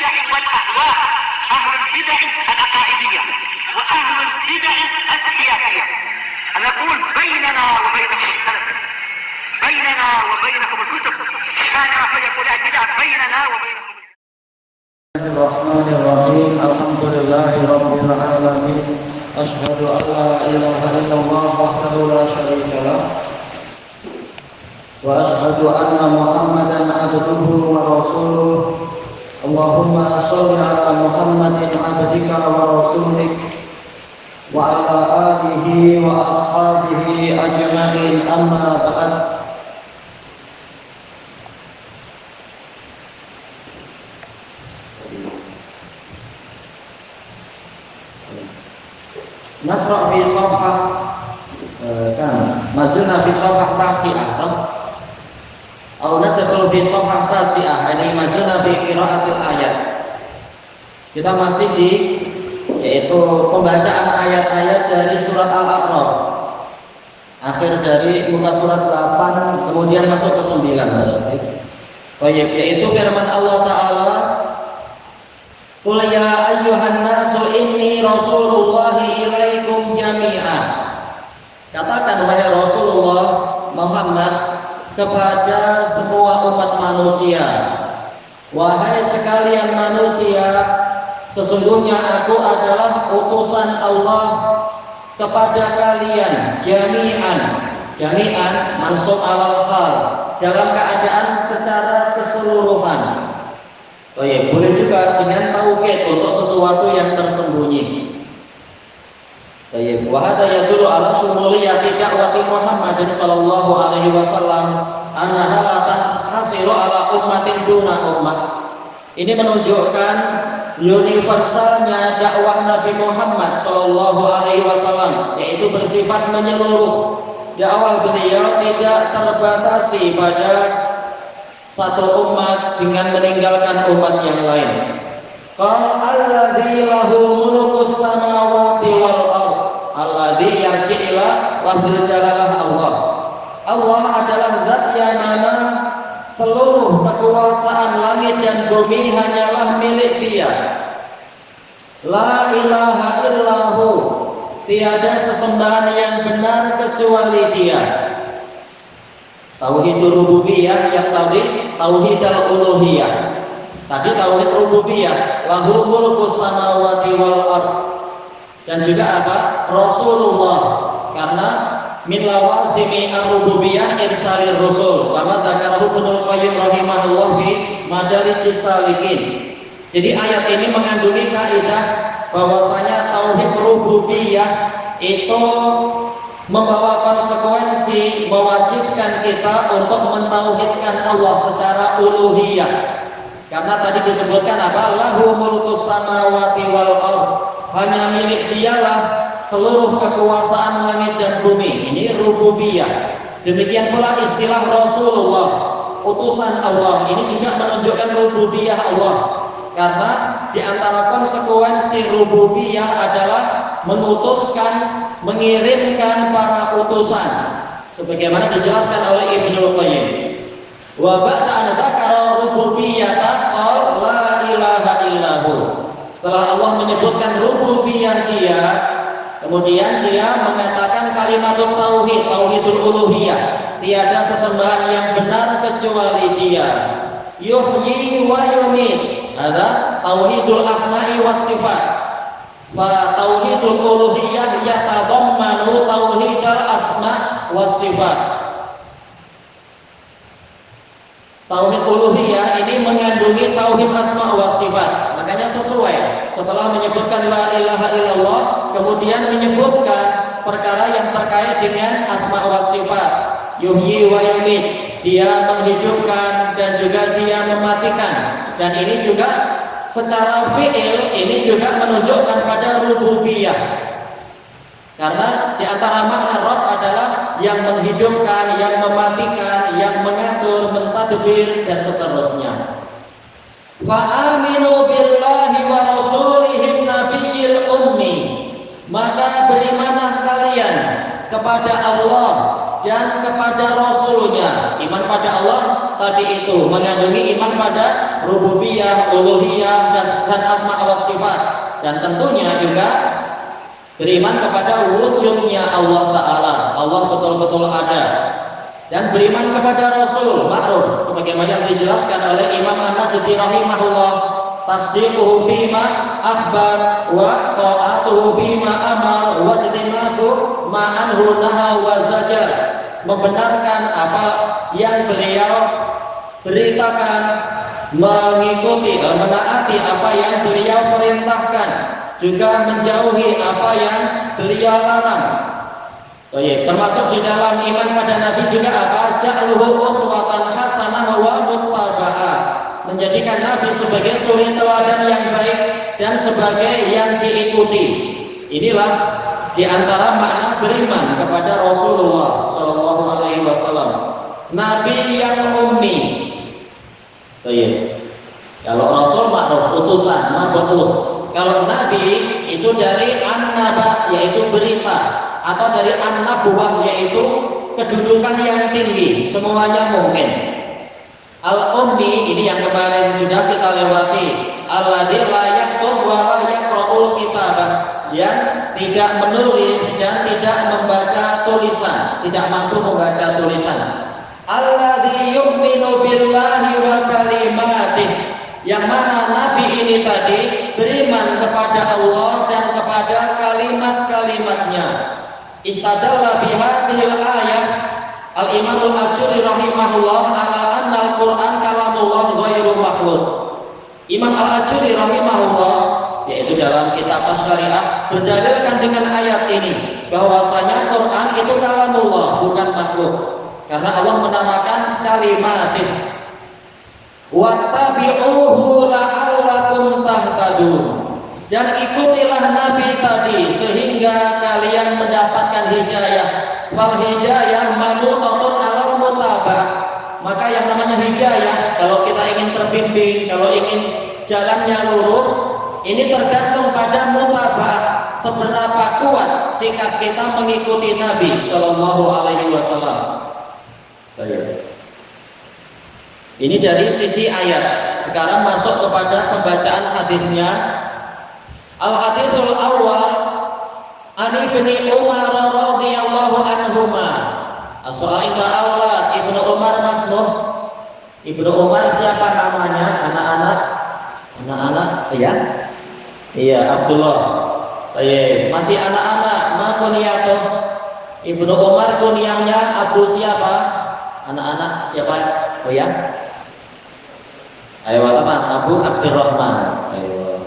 البدع والأهواء، أهل البدع العقائدية وأهل البدع السياسية. نقول بيننا وبينكم السلف، بيننا وبينكم الكتب، كان فيقول البدع بيننا وبينكم. Bismillahirrahmanirrahim. Alhamdulillahi rabbil alamin. Asyhadu an la ilaha illallah wahdahu la syarika lah. Wa asyhadu anna Muhammadan abduhu wa rasuluh. Allahumma shalli ala Muhammadin abdika wa rasulik wa ala alihi wa ashabihi ajma'in, amma ba'd. Nasra fi safhah mazilna fi safhah tasi'ah atau nadkhul fi safhah tasi'ah, ini mazilna fi qiraatil ayat. Kita masih di yaitu pembacaan ayat-ayat dari surat Al-A'raf, akhir dari muka surat 8 kemudian masuk ke 9 berarti. Baik, yaitu firman Allah Ta'ala, qul ya ayyuhan nasu inni rasulullahi ilaikum jami'an. Katakan wahai Rasulullah Muhammad kepada semua umat manusia, wahai sekalian manusia, sesungguhnya aku adalah utusan Allah kepada kalian jami'an. Jami'an mansub alal hal, dalam keadaan secara keseluruhan. Oh ya, boleh juga dengan taukid untuk sesuatu yang tersembunyi. Baik, wa hadza yadullu ala syumuliyati da'wati Muhammadin sallallahu alaihi wasallam annaha la tanhasiru ala ummatin duna ummah. Ini menunjukkan universalnya dakwah Nabi Muhammad sallallahu alaihi wasallam, yaitu bersifat menyeluruh. Dakwah beliau tidak terbatasi pada satu umat dengan meninggalkan umat yang lain. Qala alladzi lahu mulkus samawati wal ardh, alladzi yarji ila lafzul jalalah Allah. Allah adalah zat yang mana seluruh kekuasaan langit dan bumi hanyalah milik Dia. La ilaha illahu, tiada sesembahan yang benar kecuali Dia. Tauhid rububiyah, yang tadi tauhid al-uluhiyah. Tadi tauhid rububiyah, lahu mulkus samawati wal ardh. Dan juga apa? Rasulullah, karena min lawazimi ar-rububiyah irsalir rasul. Kama dzakarahu Ibnu Qayyim rahimahullah fi Madarijus Salikin. Jadi ayat ini mengandungi kaidah bahwasanya tauhid rububiyah itu membawa konsekuensi mewajibkan kita untuk mentauhidkan Allah secara uluhiyah. Karena tadi disebutkan apa? Lahu mulkus samawati wal ardh, hanya milik Dialah seluruh kekuasaan langit dan bumi. Ini rububiyah. Demikian pula istilah Rasulullah, utusan Allah, ini juga menunjukkan rububiyah Allah. Karena di antara konsekuensi rububiyah adalah memutuskan, mengirimkan para utusan, sebagaimana dijelaskan oleh Ibnu Qayyim. Wa ba'da an dzakara rububiyyata qala la ilaha illahu. Setelah Allah menyebutkan rububiyah Dia, kemudian Dia mengatakan kalimat tauhid, tauhidul uluhiyah. Tiada sesembahan yang benar kecuali Dia. Yuhyi wa yumit. Ada tauhidul asma'i was sifat. Fa tauhidul uluhiyah yatadammanu tauhidul asma' was sifat. Tauhid uluhiyah ini mengandungi tauhid asma' was sifat. Makanya sesuai setelah menyebutkan la ilaha illallah, kemudian menyebutkan perkara yang terkait dengan asma' was sifat. Yuhyi wa yumit, Dia menghidupkan dan juga Dia mematikan. Dan ini juga secara fi'il ini juga menunjukkan pada rububiyah. Karena di antara makna Rabb adalah yang menghidupkan, yang mematikan, yang mengatur, mentadbir dan seterusnya. Fa aminu billahi wa rasulihin nabiyil ummi. Maka berimanlah kalian kepada Allah dan kepada Rasulnya. Iman pada Allah tadi itu mengandungi iman pada rububiyah, uluhiyah, dan asma wa sifat. Dan tentunya juga beriman kepada wujudnya Allah Ta'ala, Allah betul-betul ada. Dan beriman kepada Rasul, makruf, sebagaimana yang dijelaskan oleh Imam An-Najdi rahimahullah, tasdiquhu bima akhbar wa ta'atuhu bima amar wa jtinabu ma'anhu naha wa zajar. Membenarkan apa yang beliau beritakan, mengikuti dan menaati apa yang beliau perintahkan, juga menjauhi apa yang beliau larang. Termasuk di dalam iman pada Nabi juga apa? Ja'luhu uswatan hasanah wa muttaba'ah. Menjadikan Nabi sebagai suri teladan yang baik dan sebagai yang diikuti. Inilah di antara makna beriman kepada Rasulullah Shallallahu Alaihi Wasallam. Nabi yang ummi. Kalau Rasul makruf, utusan, mab'uts. Kalau Nabi itu dari an-naba, yaitu berita, atau dari an-nabuwah, yaitu kedudukan yang tinggi. Semuanya mungkin. Al-ummi ini yang kemarin sudah kita lewati. Alladzi la yaktub wa la yaqra'ul kitabah, yang tidak menulis dan tidak membaca tulisan, tidak mampu membaca tulisan. Alladzi yu'minu billahi wa kalimatih, yang mana Nabi ini tadi beriman kepada Allah dan kepada kalimat-kalimatnya. Istadalla bihadhil ayat Al-Imam Al-Ajuri rahimahullah ala anna al-Quran kalamullah ghairu makhluk. Imam Al-Ajuri rahimahullah, yaitu dalam kitab Asy-Syariah, berdalilkan dengan ayat ini bahwasanya Quran itu kalamullah, bukan makhluk. Karena Allah menamakan kalimatih. Wattabi'uhu la'allakum tahtadun. Dan ikutilah Nabi tadi sehingga kalian mendapatkan hidayah. Fal hidayah manutatun alal mutabah. Maka yang namanya hidayah, kalau kita ingin terbimbing, kalau ingin jalannya lurus, ini tergantung pada mutabah, seberapa kuat sikap kita mengikuti Nabi Shallallahu Alaihi Wasallam. Ini dari sisi ayat. Sekarang masuk kepada pembacaan hadisnya. Al-hadisul awal an Ibni Umar radhiyallahu anhuma. As-sa'ida awlad Ibnu Umar masmuh. Ibnu Umar siapa namanya? Anak-anak? Anak-anak? Iya. Iya, Abdullah. Masih anak-anak, ma kunyatuh? Ibnu Umar kunyahnya Abu siapa? Anak-anak siapa? Oh ya? Ayo teman, Abu Abdurrahman. Ayo.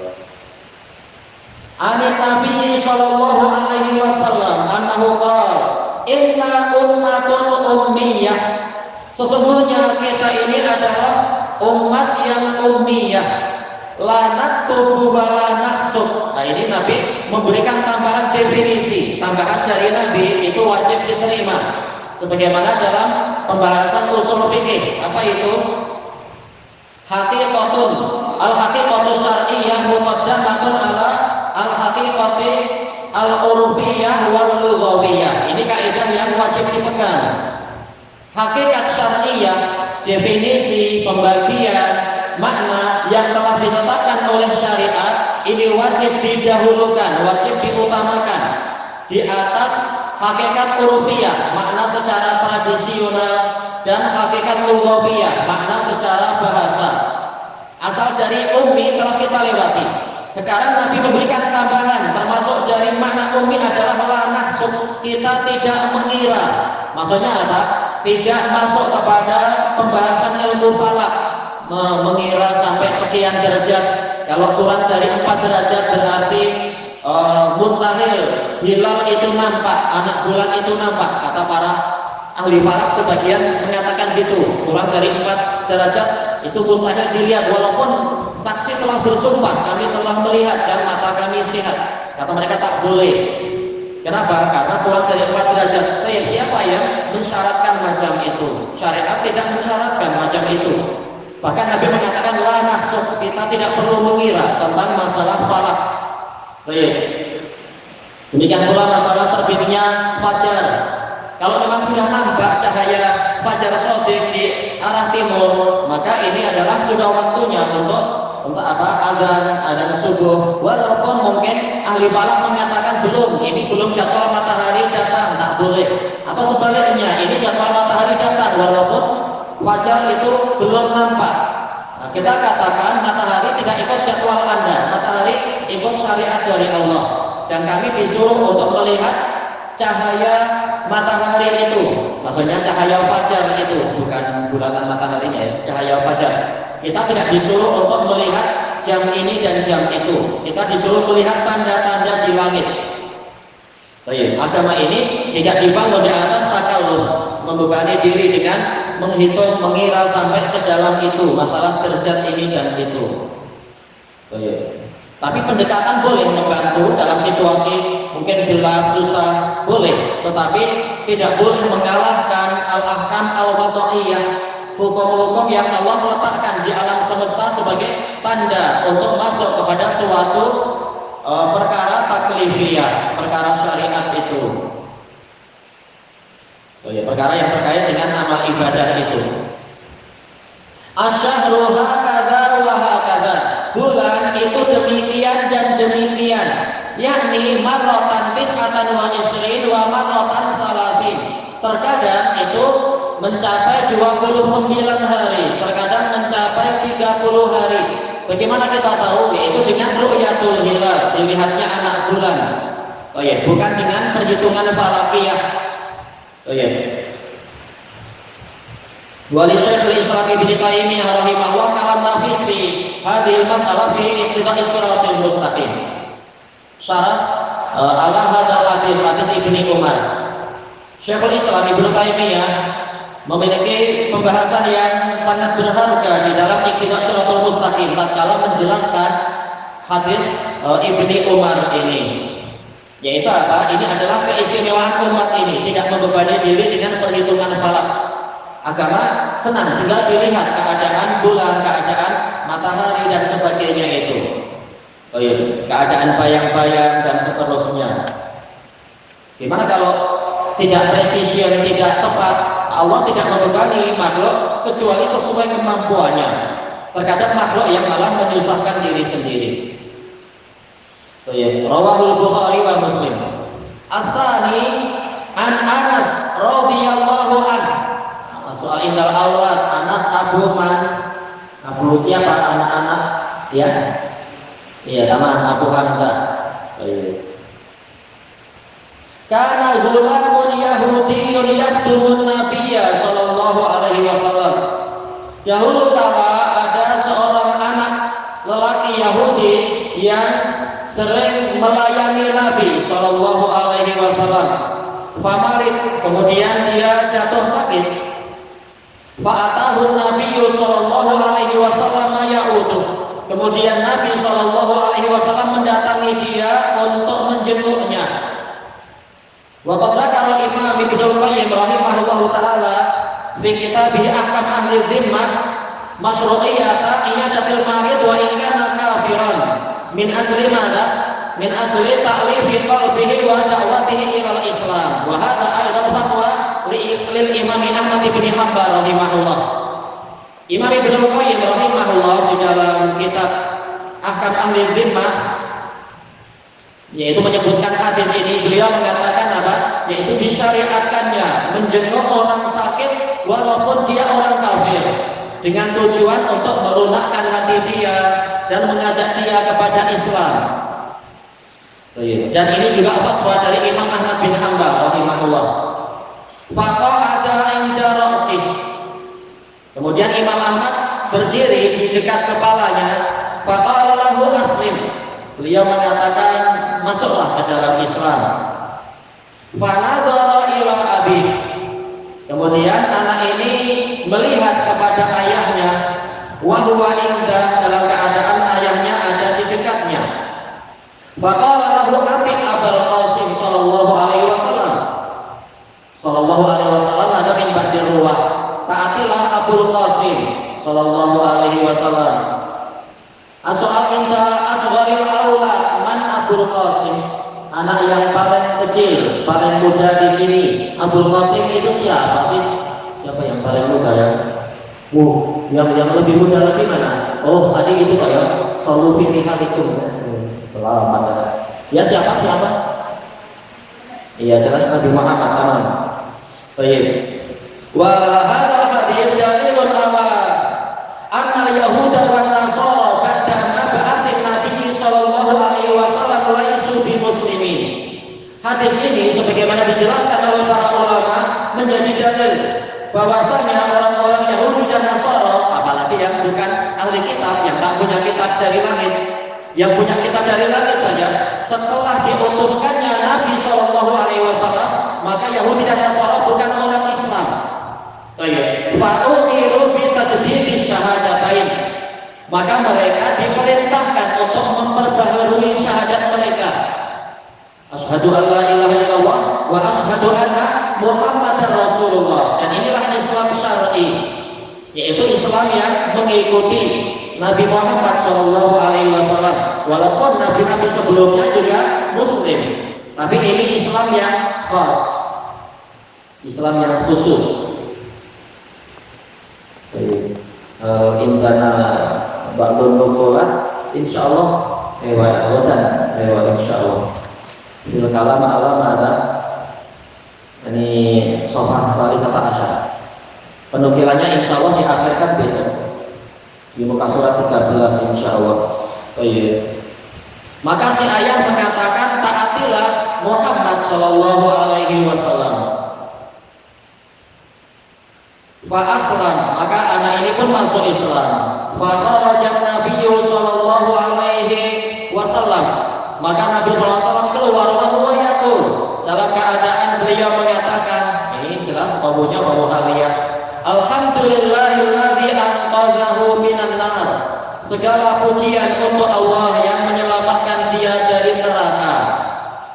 Ani Nabi sallallahu alaihi wasallam annahu qala inna ummatun ummiyah. Sesungguhnya kita ini adalah umat yang ummiyah. La naktubu wa la naksub. Nah, ini Nabi memberikan tambahan definisi. Tambahan dari Nabi itu wajib diterima. Sebagaimana dalam pembahasan usul fikih. Apa itu? Haqiqatun. Al-haqiqatu syar'iyyah muqaddamatun ala al-haqiqati al-urfiyyah wal lughawiyah. Ini kaidah yang wajib dipegang. Hakikat syar'iyyah, definisi, pembagian, makna yang telah ditetapkan oleh syariat, ini wajib didahulukan, wajib diutamakan di atas hakikat urfiyah, makna secara tradisional, dan hakikat lughawiyah, makna secara bahasa. Asal dari ummi telah kita lewati. Sekarang Nabi memberikan tambahan, termasuk dari makna ummi adalah la nahsub, kita tidak mengira. Maksudnya apa? Tidak masuk kepada pembahasan ilmu falak, mengira sampai sekian derajat. Kalau kurang dari 4 derajat berarti mustahil hilal itu nampak, anak bulan itu nampak. Kata para ahli falak sebagian mengatakan gitu, kurang dari 4 derajat itu mustahil dilihat, walaupun saksi telah bersumpah kami telah melihat dan mata kami sehat. Kata mereka tak boleh. Kenapa? Karena kurang dari 4 derajat. Siapa yang mensyaratkan macam itu? Syariat tidak mensyaratkan macam itu. Bahkan Nabi mengatakan la nahsub, kita tidak perlu mengira tentang masalah falak. Baik. Demikian pula masalah terbitnya fajar. Kalau memang sudah nampak cahaya fajar shadiq di arah timur, maka ini adalah sudah waktunya untuk apa? Azan subuh. Walaupun mungkin ahli falak mengatakan ini belum jadwal matahari datang, tak boleh. Atau sebaliknya, ini jadwal matahari datang walaupun fajar itu belum nampak. Nah, kita katakan matahari tidak ikut jadwal Anda, matahari ikut syariat dari Allah. Dan kami disuruh untuk melihat cahaya matahari itu, maksudnya cahaya fajar itu, bukan bulatan mataharinya ya, cahaya fajar. Kita tidak disuruh untuk melihat jam ini dan jam itu. Kita disuruh melihat tanda-tanda di langit. Agama ini tidak dibangun di atas takalluf, membebani diri dengan menghitung, mengira sampai sedalam itu masalah derajat ini dan itu. Tapi pendekatan boleh membantu dalam situasi mungkin gelap, susah, boleh. Tetapi tidak boleh mengalahkan al-ahkam al-wada'iyah, hukum-hukum yang Allah letakkan di alam semesta sebagai tanda untuk masuk kepada suatu perkara taklifiyah, perkara syariat itu. Perkara yang terkait dengan amal ibadah itu. Asyahru hakadha wa hakadha. Bulan itu demikian dan demikian, yakni marratan tis'atan wa isrin wa marratan salasin. Terkadang itu mencapai 29 hari, terkadang mencapai 30 hari. Bagaimana kita tahu? Yaitu dengan ru'yatul hilal, dilihatnya anak bulan. Bukan dengan perhitungan falakiyah. Wali Syekhul Islam Ibnu Taimiyah rahimahullah kalam nafis fi hadhil mas'alah fi iqtida'i shiratal mustaqim. Syarat ala hadzal hadis Ibnu Umar. Syekhul Islam Ibnu Taimiyah memiliki pembahasan yang sangat berharga di dalam iqtida'i shiratal mustaqim tatkala menjelaskan hadis Ibnu Umar ini. Yaitu apa? Ini adalah keistimewaan umat ini, tidak membebani diri dengan perhitungan falak. Agama senang tinggal dilihat keadaan bulan, keadaan matahari dan sebagainya itu. Keadaan bayang-bayang dan seterusnya. Gimana kalau tidak precision, tidak tepat? Allah tidak membebani makhluk kecuali sesuai kemampuannya. Terkadang makhluk yang malah menyusahkan diri sendiri. Rawahul Bukhari wa Muslim. As-sani an Anas radhiyallahu anhu. Soal indal awlat, Anas Abu siapa anak-anak? Iya, teman Abu Hamzah. Karena zulamun Yahudiyun yaktumun Nabiyya sallallahu alaihi wasallam. Dahulu kala ada seorang anak lelaki Yahudi yang sering melayani Nabi sallallahu alaihi wasallam. Famarid, kemudian dia jatuh sakit. Fa'atahu Nabi sallallahu alaihi wasallam ya'uduh. Kemudian Nabi sallallahu alaihi wasallam mendatangi dia untuk menjenguknya. Wa qad dzakara Imam Ibnu Qayyim rahimahullahu taala fi kitabih Ahkam Ahli Dhimmah masyru'iyyata iyadatil marid wa in kana kafiran min ajli madza? Min ajli ta'lifi qalbihi wa da'watihi ila al-Islam. Wa hadha aidan fatwa lil Imam Ahmad bin Hanbal rahimahullah. Imam Ibnu Qayyim rahimahullah di dalam kitab Ahkam Ahli Dhimmah yaitu menyebutkan hadis ini, beliau mengatakan apa? Yaitu disyariatkannya menjenguk orang sakit walaupun dia orang kafir dengan tujuan untuk melunakkan hati dia dan mengajak dia kepada Islam. Dan ini juga fatwa dari Imam Ahmad bin Hanbal rahimahullah. Faqa'ada inda ra'sih. Kemudian Imam Ahmad berdiri di dekat kepalanya. Faqala lahu aslim. Beliau mengatakan masuklah ke dalam Islam. Fanadhara ila abi. Kemudian anak ini melihat kepada ayahnya. Wa huwa inda, dalam keadaan ayahnya ada di dekatnya. Faqala lahu ati Abul Qasim sallallahu alaihi wasallam. Sallallahu alaihi wasallam ada min ba'di ruwah. Taatilah Abul Qasim sallallahu alaihi wasallam. Asal inda asgharil aulad man Abul Qasim. Anak yang paling kecil kecil, paling muda di sini. Abdul Qasim itu siapa sih? Siapa yang paling muda ya? Yang lebih muda lagi mana? Oh, tadi itu kayak solusi finalikum. Selamat. Ya siapa? Iya jelas Nabi Muhammad aman. Baik. Wa hadzal hadits dalilun ala anna yahuda wan nasara ba'da mab'atsin Nabi sallallahu alaihi wasallam laisu bi muslimin. Hadis ini sebagaimana dijelaskan oleh para ulama menjadi dalil bahwasanya orang-orang Yahudi dan Nasara, apalagi yang bukan ahli kitab, yang tak punya kitab dari langit, yang punya kitab dari langit saja, setelah diutuskannya Nabi Shallallahu Alaihi Wasallam, maka Yahudi dan Nasara bukan orang Islam. Fa'umiru bi tajdidi syahadatain. Maka mereka diperintahkan untuk memperbaharui syahadat mereka. Asyhadu an la ilaha illallah wa asyhadu anna Muhammadar Rasulullah. Dan inilah Islam syar'i, yaitu Islam yang mengikuti Nabi Muhammad Shallallahu Alaihi Wasallam. Walaupun nabi-nabi sebelumnya juga Muslim, tapi ini Islam yang khas, Islam yang khusus. Indana ba'dun nukulat, insyaallah lewat insyaallah. Bil kalam alam ada ini sofah salisata asyar. Penukilannya insya Allah diakhirkan besok di muka surat 13 insya Allah. Maka si ayat mengatakan taatilah Muhammad Sallallahu Alaihi Wasallam. Fa aslam, maka anak ini pun masuk Islam. Fa kharajan Nabiyyu Sallallahu Alaihi Wasallam, maka Nabi SAW keluar wahwayakul, dalam keadaan beliau mengatakan, ini jelas baunya bau haliyah, alhamdulillahilladzi anqadhahu minan nar. Segala pujian untuk Allah yang menyelamatkan dia dari neraka.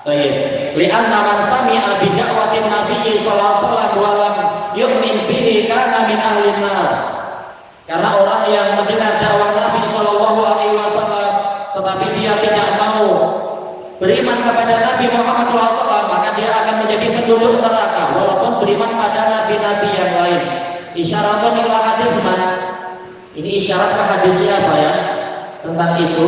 Baik. Li'anna man sami'a bi da'watin Nabi sallallahu alaihi wasallam wa lam yu'min bihi kana min ahlin nar. Karena orang yang mendengar dakwah Nabi sallallahu alaihi wasallam tetapi dia tidak mau beriman kepada Nabi Muhammad SAW, maka dia akan menjadi penduduk neraka walaupun beriman pada nabi-nabi yang lain. Isyaratun ila hadis man. Ini isyarat ke hadis siapa ya tentang itu?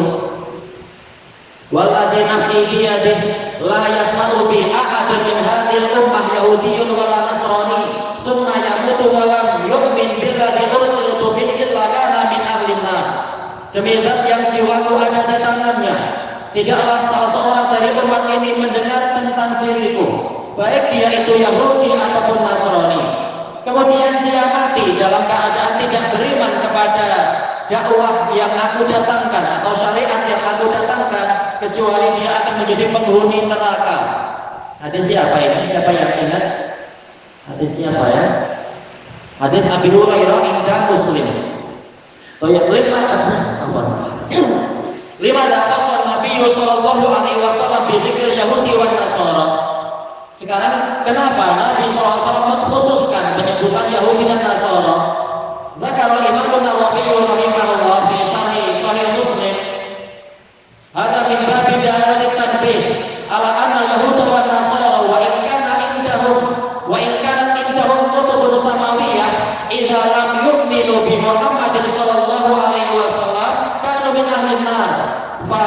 Waladzi nafsi biyadih la yasma'u bi ahadin min hadhil ummah yahudiyyun wala nasrani summa yamutu wa lam yu'min billadzi ursiltu bihi illa kana min ahlin nar. Demi zat yang jiwaku ada di tangannya, tidaklah salah seorang dari umat ini mendengar tentang diriku, baik dia itu Yahudi ataupun Nasrani, kemudian dia mati dalam keadaan tidak beriman kepada dakwah yang aku datangkan atau syariat yang aku datangkan, kecuali dia akan menjadi penghuni neraka. Hadis siapa ini? Siapa yang ingat? Hadis siapa ya? Hadis Abi Hurairah indah Muslim. Lima dapat Nabi Sallallahu Alaihi Wasallam bidzikr Yahudi wan Nasara. Sekarang kenapa Nabi SAW mengkhususkan penyebutan Yahudi dan Nasara? Dzakara Imam Nawawi rahimahullah fi Sahih Muslim, hadza min babi dalalat tanbih ala anna Yahuda wan Nasara wa in kana indahum kutubun samawiyyah idza lam yu'minu bi Muhammadin sallallahu alaihi wasallam kanu min ahlin nar. Fa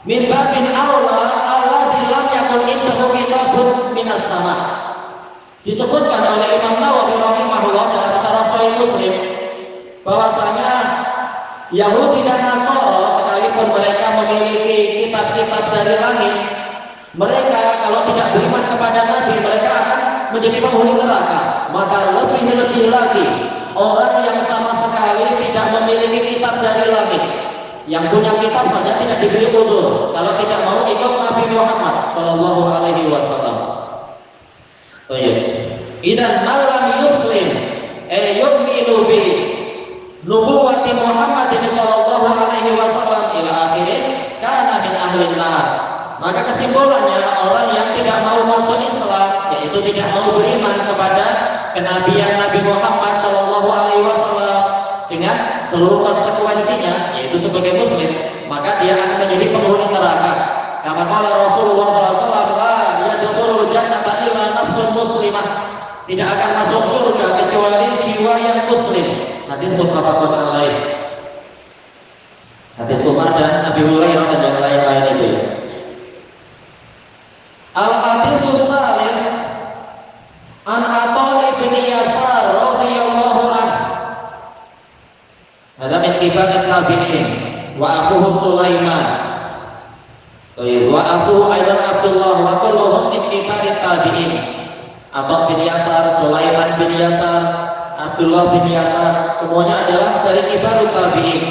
min babin aula alladzi lam yakun indahu kitabun minas sama. Disebutkan oleh Imam Nawawi rahimahullah dalam Syarah Sahih Muslim bahwasanya Yahudi dan Nasara sekalipun mereka memiliki kitab-kitab dari langit, mereka kalau tidak beriman kepada Nabi, mereka akan menjadi penghuni neraka. Maka lebih-lebih lagi orang yang sama sekali tidak memiliki kitab dari langit, yang punya kitab saja tidak diberi uzur kalau tidak mau ikut Nabi Muhammad Sallallahu Alaihi Wasallam. Idan malam Yuslim yu'minu bi nubuwwati Muhammadin Sallallahu Alaihi Wasallam ila akhirin kana min ahlin nar. Maka kesimpulannya, orang yang tidak mau masuk Islam, yaitu tidak mau beriman kepada kenabian Nabi Muhammad Sallallahu Alaihi Wasallam dengan seluruh konsekuensinya, yaitu sebagai Muslim, maka dia akan menjadi penghuni neraka. Kama qala Rasulullah SAW, la tadkhulul jannata illa nafsun muslimah. Tidak akan masuk surga kecuali jiwa yang muslim. Hadis muttafaqun alaih. Hadis Umar dan Abi Hurairah dan yang lain-lain itu ya. Al-haditsul tsalits an Atha bin Yasar radhiyallahu anhu. Hada min kibar tabi'in wa akhuhu Sulaiman. Wa akhuhu aidan Abdullah wa kulluhum min kibar tabi'in. Atha bin Yasar, Sulaiman bin Yasar, Abdullah bin Yasar, semuanya adalah dari kibar tabi'in.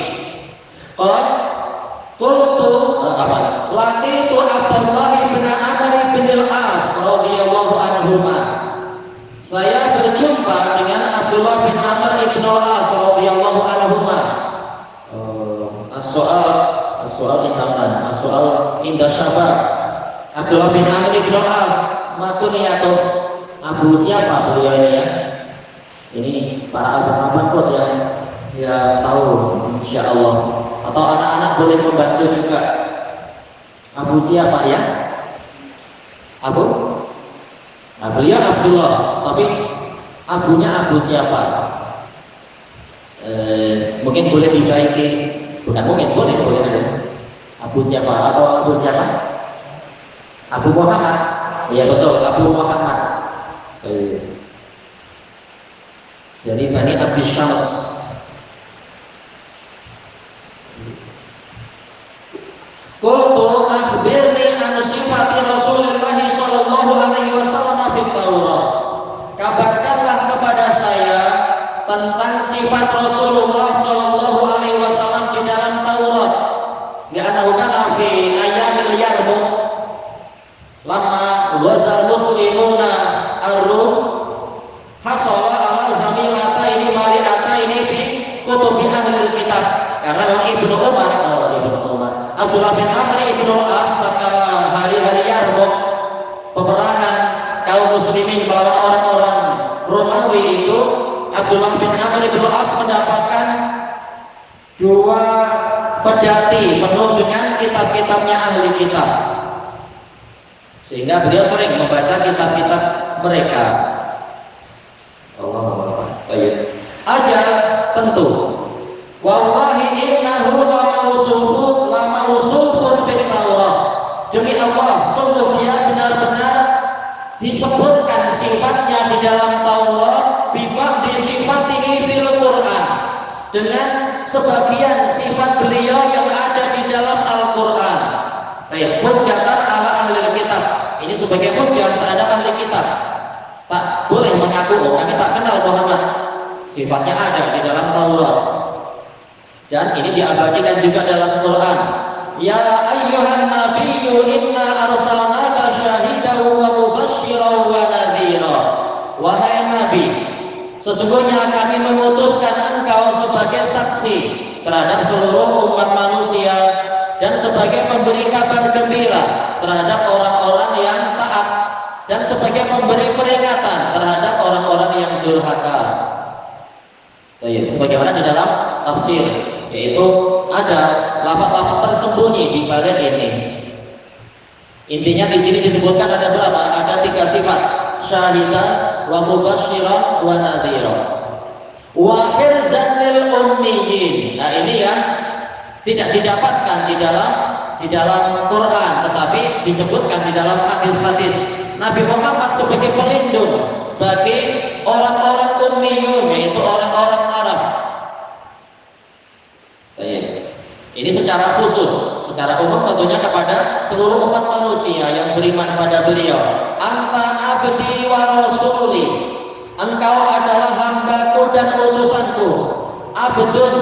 Qultu apa? Laqitu Abdullah bin Amr bin al-As radhiyallahu anhuma. Saya berjumpa dengan Abdullah bin Amr bin al-As radhiyallahu anhuma. As-soal indaman, as-soal indah syabab. Abdullah bin Amr bin al-As, makuniyatuh. Abu siapa beliau ini ya? Ini para abang-abang kot yang tahu insyaallah. Atau anak-anak boleh membantu juga. Abu siapa ya? Abu? Nah, beliau Abdullah, tapi abunya Abu siapa? Mungkin boleh dibaiki, bukan mungkin, boleh ada. Abu siapa? Atau Abu siapa? Abu Muhammad. Iya betul, Abu Muhammad. Jadi Bani Abdi Syams. Qultu akhbirni an sifati Rasulullah sallallahu alaihi wasallam fi Taurat. Kabarkanlah kepada saya tentang sifat Rasulullah sallallahu alaihi wasallam di dalam Taurat. Li'annahu kana fi ayyamil yarmuk lama ghazal muslimuna ar-rum hasala ala zamilataini mari'ataini fi kutubi ahlil kitab. Karena Ibnu Umar Abdullah bin Amr bin al-As setelah hari-hari Yarmuk, peperangan kaum muslimin melawan orang-orang Romawi itu, Abdullah bin Amr bin al-As mendapatkan 2 pedati penuh dengan kitab-kitabnya ahli kitab, sehingga beliau sering membaca kitab-kitab mereka. Ajar tentu. Wallahi innahu la mawsufun fil Taurat. Demi Allah, sungguh dia benar-benar disebutkan sifatnya di dalam Taurat, bima disifatihi fil Quran, dengan sebagian sifat beliau yang ada di dalam Al-Quran. Baik, hujjatan ala ahli kitab. Ini sebagai hujjah terhadap ahli kitab. Tak boleh mengaku, kami tak kenal Muhammad. Sifatnya ada di dalam Taurat. Dan ini diabadikan juga dalam Quran. Ya ayyuhan nabiyyu inna arsalnaka syahidan wa mubasysyiran wa nadhira. Wahai Nabi, sesungguhnya kami mengutuskan engkau sebagai saksi terhadap seluruh umat manusia dan sebagai pemberi kabar gembira terhadap orang-orang yang taat dan sebagai pemberi peringatan terhadap orang-orang yang durhaka. Sebagaimana di dalam tafsir, yaitu ada lafaz-lafaz tersembunyi di balik ini. Intinya di sini disebutkan ada berapa? Ada 3 sifat: syahidan wa mubasysyiran wa nadhira. Wa hirzan lil ummiyin. Nah, ini yang tidak didapatkan di dalam Quran, tetapi disebutkan di dalam hadis-hadis. Nabi Muhammad sebagai pelindung bagi orang-orang ummiyun, yaitu orang-orang Arab. Ini secara khusus, secara umum tentunya kepada seluruh umat manusia yang beriman pada beliau. Anta abdi wa rasuli. Engkau adalah hambaku dan utusanku. Abdun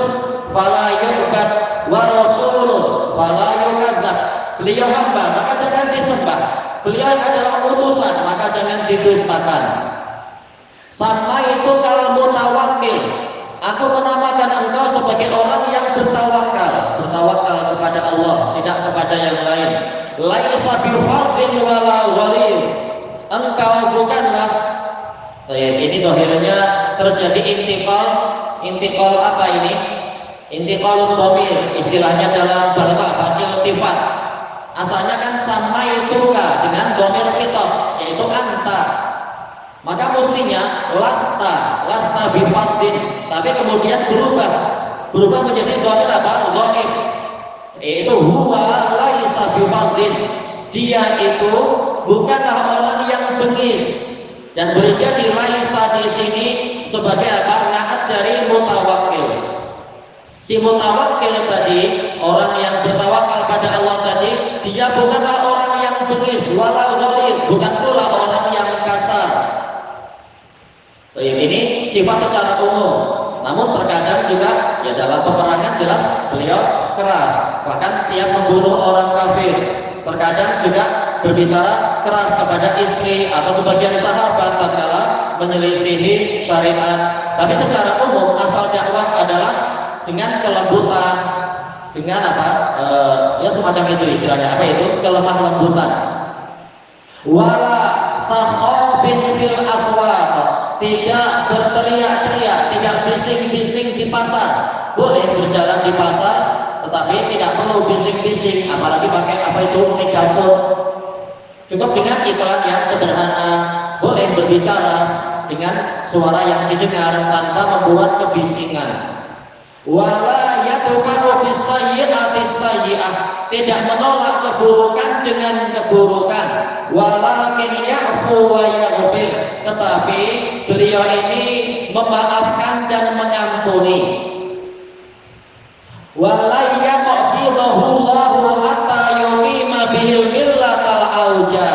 fala yu'bad wa rasulun fala yukadzab. Beliau hamba, maka jangan disembah. Beliau adalah utusan, maka jangan didustakan. Sama itu kalau mutawakkil. Aku menamakan engkau sebagai orang yang bertawakal kepada Allah, tidak kepada yang lain. Laisa bifardin wala ghalil. Engkau bukanlah. Ini dohirnya terjadi intikal apa ini? Intikal dhamir, istilahnya dalam bahasa iltifat. Asalnya kan sama itu dengan dhamir khitab, anta, maka mestinya lasta bifatin, tapi kemudian berubah menjadi dhamir apa? Dhaif. Itu huwa laisa bifatin, dia itu bukanlah orang yang bengis, dan boleh jadi laisa di sini sebagai apa? Naat dari mutawakkil. Si mutawakkil tadi, orang yang bertawakal pada Allah tadi, dia bukanlah orang yang bengis, walau ghalidh, bukan pula orang yang kasar. Ini sifat secara umum. Namun terkadang juga ya dalam peperangan jelas beliau keras, bahkan siap membunuh orang kafir. Terkadang juga berbicara keras kepada istri atau sebagian sahabat tatkala menyelisihi syariat. Tapi secara umum asal dakwah adalah dengan kelembutan, dengan apa? Ya semacam itu istilahnya, apa itu? Kelemah lembutan. Wala sakhafin fil aswaq, tidak berteriak-teriak, tidak bising-bising di pasar. Boleh berjalan di pasar, tetapi tidak perlu bising-bising, apalagi pakai apa itu megafon. Cukup dengan iklan yang sederhana. Boleh berbicara dengan suara yang didengar tanpa membuat kebisingan. Wala yadfaru bis sayyi'ati sayyi'ah, tidak menolak keburukan dengan keburukan. Walakin ya'fu wa yaghfir, tetapi beliau ini memaafkan dan mengampuni. Wala yaqbidahu Allahu hatta yuqima bihil millatal auja,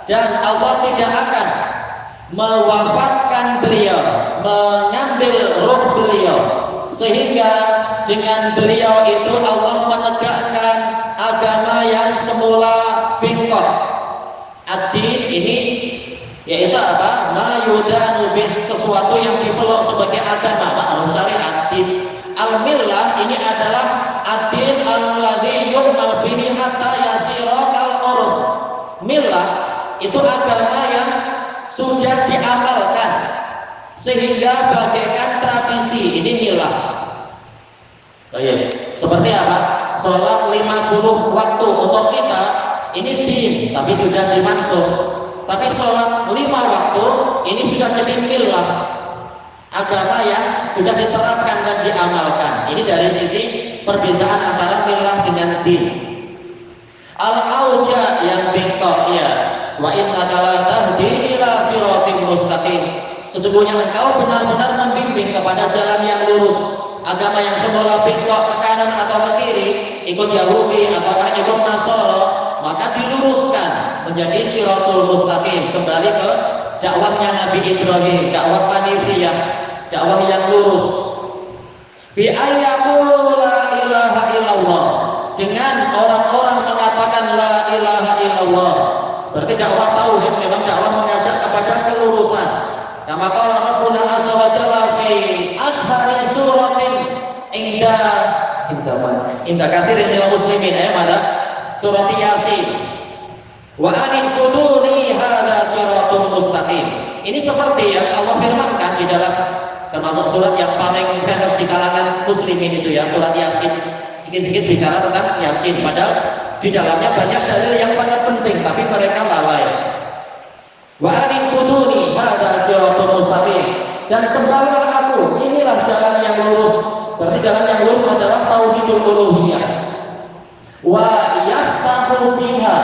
dan Allah tidak akan mewafatkan beliau, mengambil roh beliau, sehingga dengan beliau itu Allah menegakkan agama yang semula bengkok. Ad-din ini yaitu apa? Ma yudanu bih, sesuatu yang dipeluk sebagai agama, ma'ruf syariat. Al-millah ini adalah ad-din alladzi yu'mal bihi hatta yasira kal-urf. Millah itu agama yang sudah diamalkan sehingga bagaikan tradisi. Ini millah. Seperti apa? Sholat 50 waktu untuk kita ini din, tapi sudah dimaksud. Tapi sholat 5 waktu ini sudah jadi millah, agama yang sudah diterapkan dan diamalkan. Ini dari sisi perbedaan antara millah dengan din. Al-auja yang bengkok, ya. Wa innaka la tahdi ila siratim mustaqim, sesungguhnya engkau benar-benar membimbing kepada jalan yang lurus. Agama yang semula bengkok ke kanan atau ke kiri, ikut Yahudi atau ikut Nasara, maka diluruskan menjadi siratul mustaqim, kembali ke dakwahnya Nabi Ibrahim, dakwah hanifiyah, dakwah yang lurus. Bi ayyaqulu la ilaha illallah, dengan orang-orang mengatakan la ilaha illallah. Berarti dakwah tauhid memang dakwah mengajak kepada kelurusan. Kama qala Rabbuna azza wa jalla fi ashari suratin inda katsirin minal muslimin, mana? Surat Yasin. Wa anil quduni hadza siratul mustaqim. Ini seperti yang Allah firmankan di dalam termasuk surat yang paling famous di kalangan muslimin itu ya, surat Yasin. Sedikit-sedikit bicara tentang Yasin, padahal di dalamnya banyak dalil yang sangat penting, tapi mereka lalai. Wa anil quduni hadza siratul mustaqim, dan sembahlah aku, inilah jalan yang lurus. Berarti jalan yang lurus adalah tauhidul uluhiyah. Wa yaftahu biha,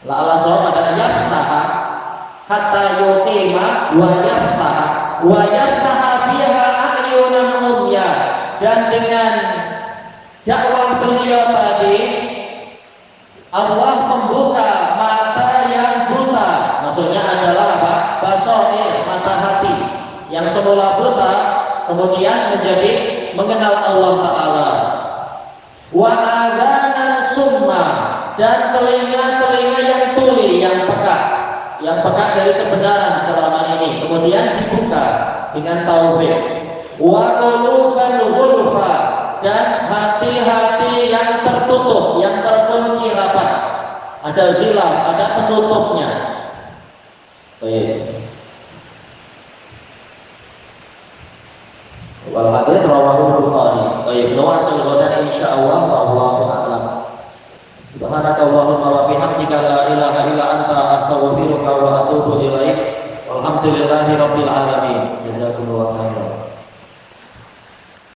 la ala sawab adalah yaftaha hatta yuqima wa yaftaha biha a'yunan umya, dan dengan dakwah beliau tadi Allah membuka mata yang buta. Maksudnya adalah apa? Basair, mata hati yang semula buta kemudian menjadi mengenal Allah Ta'ala. Wa adzanan summa, dan telinga-telinga yang tuli, yang peka dari kebenaran selama ini kemudian dibuka dengan taufik. Wa quluban ghulfa, dan hati-hati yang tertutup, yang terkunci rapat, ada zilaf, ada penutupnya. Baik. Wal hadis rawahu Bukhari. Baik, nuwasil ghadan insyaallah wallahu a'lam. Subhanakallahumma wa bihamdika la ilaha illa anta astaghfiruka atubu ilaik.